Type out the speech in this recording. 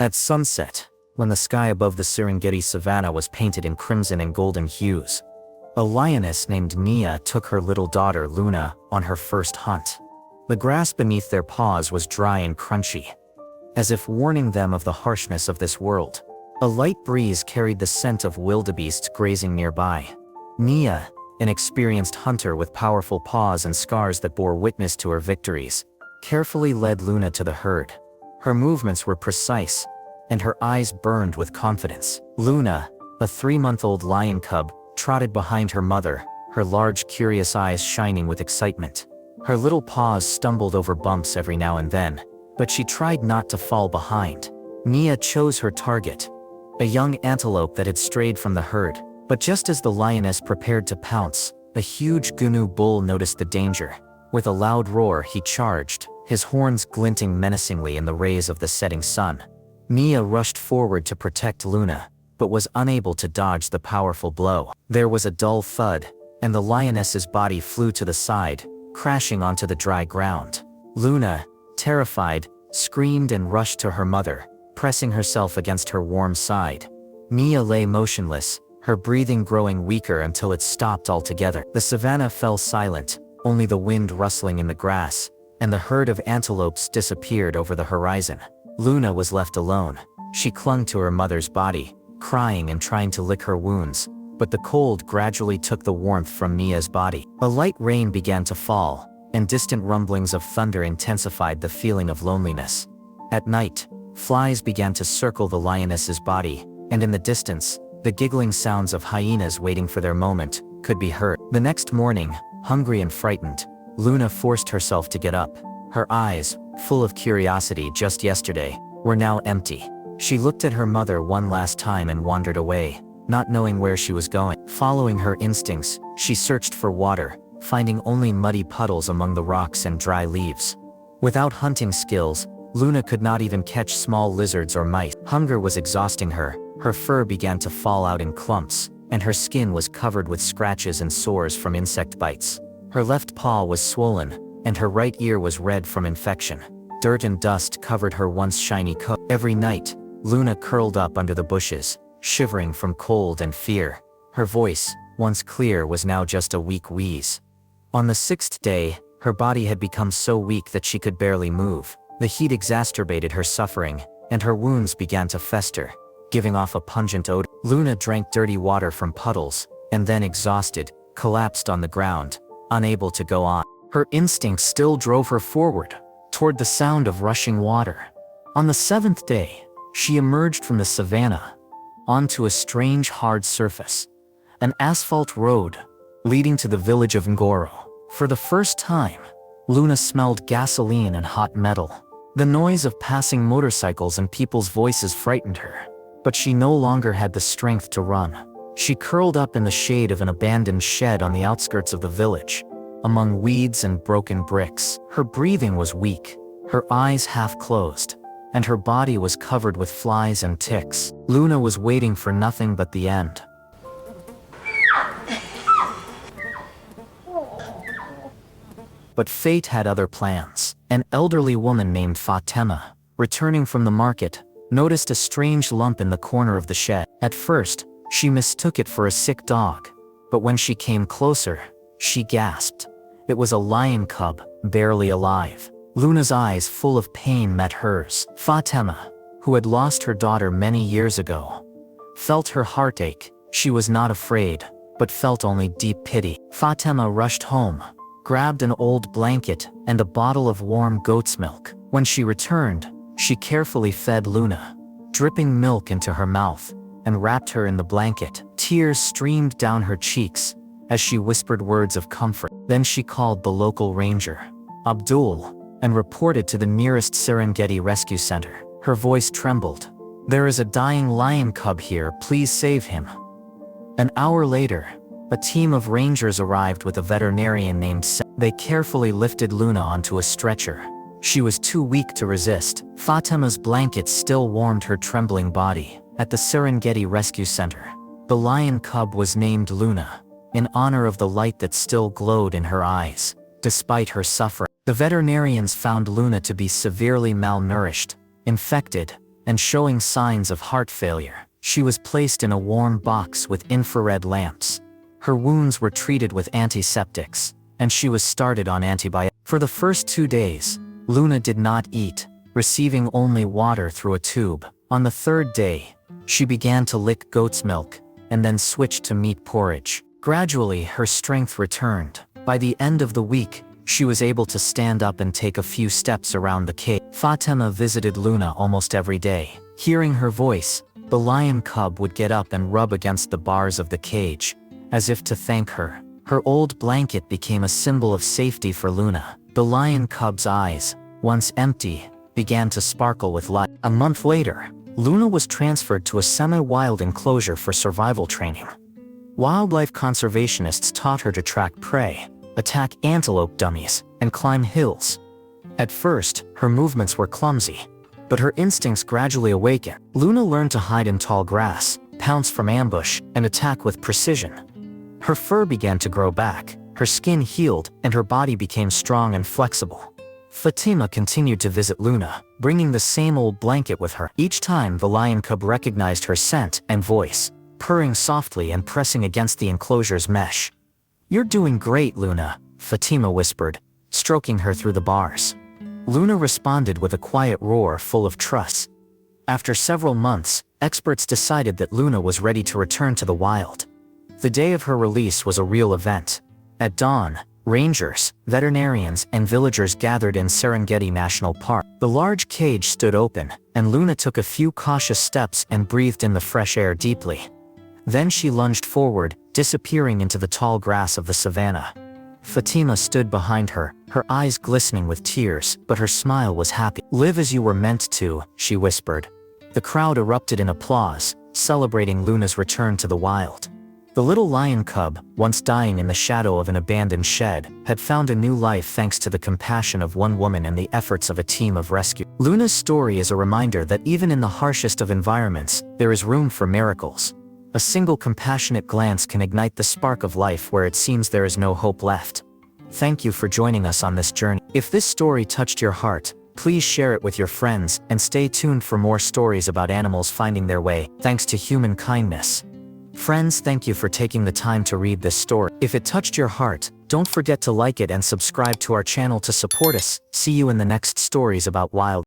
At sunset, when the sky above the Serengeti savanna was painted in crimson and golden hues, a lioness named Nia took her little daughter Luna on her first hunt. The grass beneath their paws was dry and crunchy, as if warning them of the harshness of this world. A light breeze carried the scent of wildebeests grazing nearby. Nia, an experienced hunter with powerful paws and scars that bore witness to her victories, carefully led Luna to the herd. Her movements were precise, and her eyes burned with confidence. Luna, a 3-month-old lion cub, trotted behind her mother, her large curious eyes shining with excitement. Her little paws stumbled over bumps every now and then, but she tried not to fall behind. Nia chose her target, a young antelope that had strayed from the herd. But just as the lioness prepared to pounce, a huge Gnu bull noticed the danger. With a loud roar, he charged, his horns glinting menacingly in the rays of the setting sun. Nia rushed forward to protect Luna, but was unable to dodge the powerful blow. There was a dull thud, and the lioness's body flew to the side, crashing onto the dry ground. Luna, terrified, screamed and rushed to her mother, pressing herself against her warm side. Nia lay motionless, her breathing growing weaker until it stopped altogether. The savanna fell silent, only the wind rustling in the grass, and the herd of antelopes disappeared over the horizon. Luna was left alone. She clung to her mother's body, crying and trying to lick her wounds, but the cold gradually took the warmth from Nia's body. A light rain began to fall, and distant rumblings of thunder intensified the feeling of loneliness. At night, flies began to circle the lioness's body, and in the distance, the giggling sounds of hyenas waiting for their moment could be heard. The next morning, hungry and frightened, Luna forced herself to get up. Her eyes, full of curiosity just yesterday, were now empty. She looked at her mother one last time and wandered away, not knowing where she was going. Following her instincts, she searched for water, finding only muddy puddles among the rocks and dry leaves. Without hunting skills, Luna could not even catch small lizards or mice. Hunger was exhausting her. Her fur began to fall out in clumps, and her skin was covered with scratches and sores from insect bites. Her left paw was swollen, and her right ear was red from infection. Dirt and dust covered her once shiny coat. Every night, Luna curled up under the bushes, shivering from cold and fear. Her voice, once clear, was now just a weak wheeze. On the 6th day, her body had become so weak that she could barely move. The heat exacerbated her suffering, and her wounds began to fester, giving off a pungent odor. Luna drank dirty water from puddles, and then, exhausted, collapsed on the ground, unable to go on. Her instincts still drove her forward, toward the sound of rushing water. On the 7th day, she emerged from the savanna, onto a strange hard surface, an asphalt road, leading to the village of Ngoro. For the first time, Luna smelled gasoline and hot metal. The noise of passing motorcycles and people's voices frightened her, but she no longer had the strength to run. She curled up in the shade of an abandoned shed on the outskirts of the village, among weeds and broken bricks. Her breathing was weak, her eyes half closed, and her body was covered with flies and ticks. Luna was waiting for nothing but the end. But fate had other plans. An elderly woman named Fatima, returning from the market, noticed a strange lump in the corner of the shed. At first, she mistook it for a sick dog, but when she came closer, she gasped. It was a lion cub, barely alive. Luna's eyes, full of pain, met hers. Fatima, who had lost her daughter many years ago, felt her heart ache. She was not afraid, but felt only deep pity. Fatima rushed home, grabbed an old blanket and a bottle of warm goat's milk. When she returned, she carefully fed Luna, dripping milk into her mouth, and wrapped her in the blanket. Tears streamed down her cheeks as she whispered words of comfort. Then she called the local ranger, Abdul, and reported to the nearest Serengeti rescue center. Her voice trembled. "There is a dying lion cub here, please save him." An hour later, a team of rangers arrived with a veterinarian named Sam. They carefully lifted Luna onto a stretcher. She was too weak to resist. Fatima's blanket still warmed her trembling body. At the Serengeti Rescue Center, the lion cub was named Luna, in honor of the light that still glowed in her eyes, despite her suffering. The veterinarians found Luna to be severely malnourished, infected, and showing signs of heart failure. She was placed in a warm box with infrared lamps. Her wounds were treated with antiseptics, and she was started on antibiotics. For the first 2 days, Luna did not eat, receiving only water through a tube. On the 3rd day, she began to lick goat's milk, and then switched to meat porridge. Gradually, her strength returned. By the end of the week, she was able to stand up and take a few steps around the cage. Fatima visited Luna almost every day. Hearing her voice, the lion cub would get up and rub against the bars of the cage, as if to thank her. Her old blanket became a symbol of safety for Luna. The lion cub's eyes, once empty, began to sparkle with light. A month later, Luna was transferred to a semi-wild enclosure for survival training. Wildlife conservationists taught her to track prey, attack antelope dummies, and climb hills. At first, her movements were clumsy, but her instincts gradually awakened. Luna learned to hide in tall grass, pounce from ambush, and attack with precision. Her fur began to grow back, her skin healed, and her body became strong and flexible. Fatima continued to visit Luna, bringing the same old blanket with her. Each time the lion cub recognized her scent and voice, purring softly and pressing against the enclosure's mesh. "You're doing great, Luna," Fatima whispered, stroking her through the bars. Luna responded with a quiet roar full of trust. After several months, experts decided that Luna was ready to return to the wild. The day of her release was a real event. At dawn, rangers, veterinarians, and villagers gathered in Serengeti National Park. The large cage stood open, and Luna took a few cautious steps and breathed in the fresh air deeply. Then she lunged forward, disappearing into the tall grass of the savanna. Fatima stood behind her, her eyes glistening with tears, but her smile was happy. "Live as you were meant to," she whispered. The crowd erupted in applause, celebrating Luna's return to the wild. The little lion cub, once dying in the shadow of an abandoned shed, had found a new life thanks to the compassion of one woman and the efforts of a team of rescue. Luna's story is a reminder that even in the harshest of environments, there is room for miracles. A single compassionate glance can ignite the spark of life where it seems there is no hope left. Thank you for joining us on this journey. If this story touched your heart, please share it with your friends and stay tuned for more stories about animals finding their way, thanks to human kindness. Friends, thank you for taking the time to read this story. If it touched your heart, don't forget to like it and subscribe to our channel to support us. See you in the next stories about wild